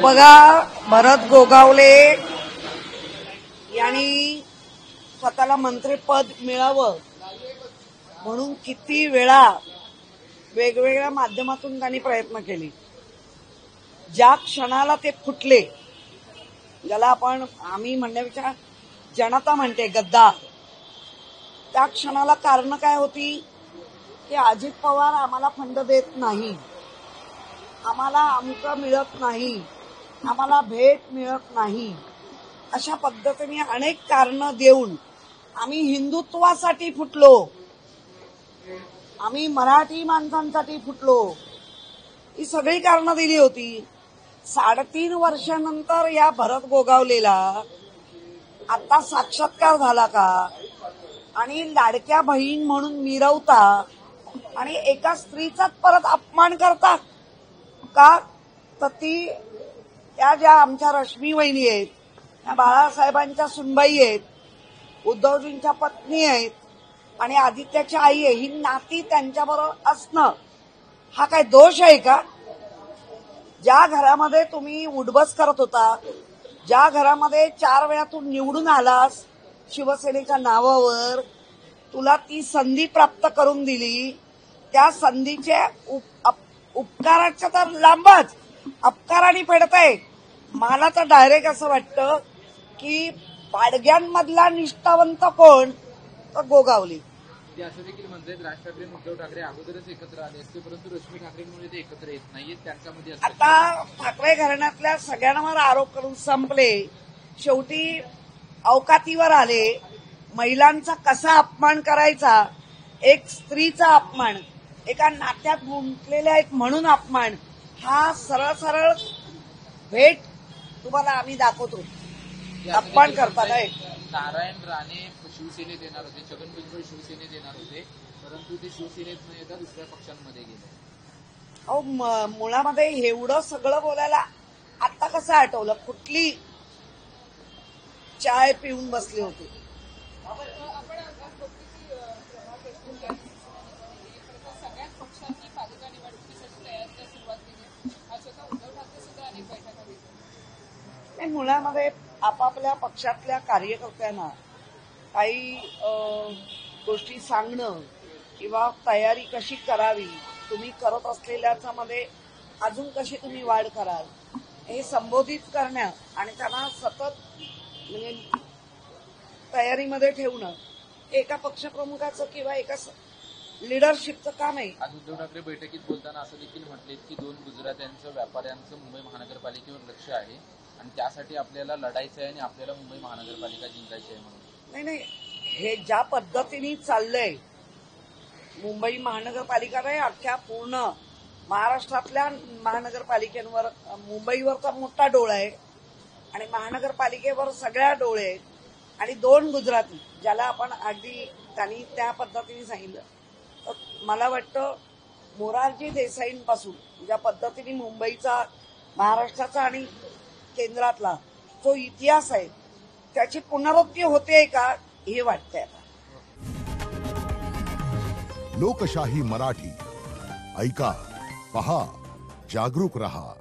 बघा, भरत गोगावले यांनी स्वतःला मंत्रिपद मिळावं म्हणून किती वेळा वेगवेगळ्या माध्यमातून त्यांनी प्रयत्न केले. ज्या क्षणाला ते फुटले, ज्याला आम्ही म्हणण्यापेक्षा जनता म्हणते गद्दार, त्या क्षणाला कारण काय होती की अजित पवार आम्हाला फंड देत नाही, आम्हाला अमुक मिळत नाही, आम्हाला भेट मिळत नाही, अशा पद्धतीने अनेक कारणं देऊन आम्ही हिंदुत्वासाठी फुटलो, आम्ही मराठी माणसांसाठी फुटलो, ही सगळी कारणं दिली होती. 3.5 वर्षानंतर या भरत गोगावलेला आता साक्षात्कार झाला का? आणि लाडक्या बहीण म्हणून मिरवता आणि एका स्त्रीचाच परत अपमान करता का? तर ती त्या ज्या आमच्या रश्मी वहिनी आहेत, त्या बाळासाहेबांच्या सुनबाई आहेत, उद्धवजींच्या पत्नी आहेत आणि आदित्याची आई आहे, ही नाती त्यांच्याबरोबर असणं हा काय दोष आहे का? ज्या घरामध्ये तुम्ही उठबस करत होता, ज्या घरामध्ये 4 वेळा तू निवडून आलास शिवसेनेच्या नावावर, तुला ती संधी प्राप्त करून दिली, त्या संधीचे उपकाराच्या तर लांबच अपकाराने फेडताय. मला तर डायरेक्ट असं वाटतं की पाडग्यांमधला निष्ठावंत कोण? तर गोगावले. असं देखील म्हणतात राज ठाकरे आणि उद्धव ठाकरे अगोदरच एकत्र आले असते, परंतु रश्मी ठाकरेंमुळे ते एकत्र येत नाहीये. त्यांच्यामध्ये आता ठाकरे घराण्यातल्या सगळ्यांवर आरोप करून संपले. शेवटी अवकातीवर आले. महिलांचा कसा अपमान करायचा, एक स्त्रीचा अपमान, एका नात्यात गुंतलेल्या आहेत म्हणून अपमान, हा सरळ सरळ भेट तुम्हाला आम्ही दाखवतो. अपमान करताना नारायण राणे शिवसेनेत येणार होते, छगन भुजबळ शिवसेनेत येणार होते, परंतु ते शिवसेनेत न येता दुसऱ्या पक्षांमध्ये गेले. अहो, मुळामध्ये एवढं सगळं बोलायला आता कसं आठवलं? कुठली चाय पिऊन बसले होते. मुळामध्ये आपापल्या पक्षातल्या कार्यकर्त्यांना काही गोष्टी सांगणं किंवा तयारी कशी करावी, तुम्ही करत असलेल्याच्या मध्ये अजून कशी तुम्ही वाढ कराल, हे संबोधित करणं आणि त्यांना सतत म्हणजे तयारीमध्ये ठेवणं एका पक्षप्रमुखाचं किंवा एका लिडरशिपचं काम आहे. आज उद्धव ठाकरे बैठकीत बोलताना असं देखील म्हटले की 2 गुजरात्यांचं व्यापाऱ्यांचं मुंबई महानगरपालिकेवर लक्ष आहे आणि त्यासाठी आपल्याला लढायचं आहे आणि आपल्याला मुंबई महानगरपालिका जिंकायची आहे म्हणून. नाही, हे ज्या पद्धतीने चाललंय, मुंबई महानगरपालिका नाही, अख्ख्या पूर्ण महाराष्ट्रातल्या महानगरपालिकेवर, मुंबईवरचा मोठा डोळा आहे आणि महानगरपालिकेवर सगळ्या डोळे आहेत आणि 2 गुजराती ज्याला आपण अगदी त्यांनी त्या पद्धतीने सांगितलं. तर मला वाटतं मोरारजी देसाईंपासून ज्या पद्धतीने मुंबईचा, महाराष्ट्राचा आणि केंद्रातला जो इतिहास आहे त्याची पुनरावृत्ती होते का हे वाटतंय आता. लोकशाही मराठी ऐका, पहा, जागरूक रहा.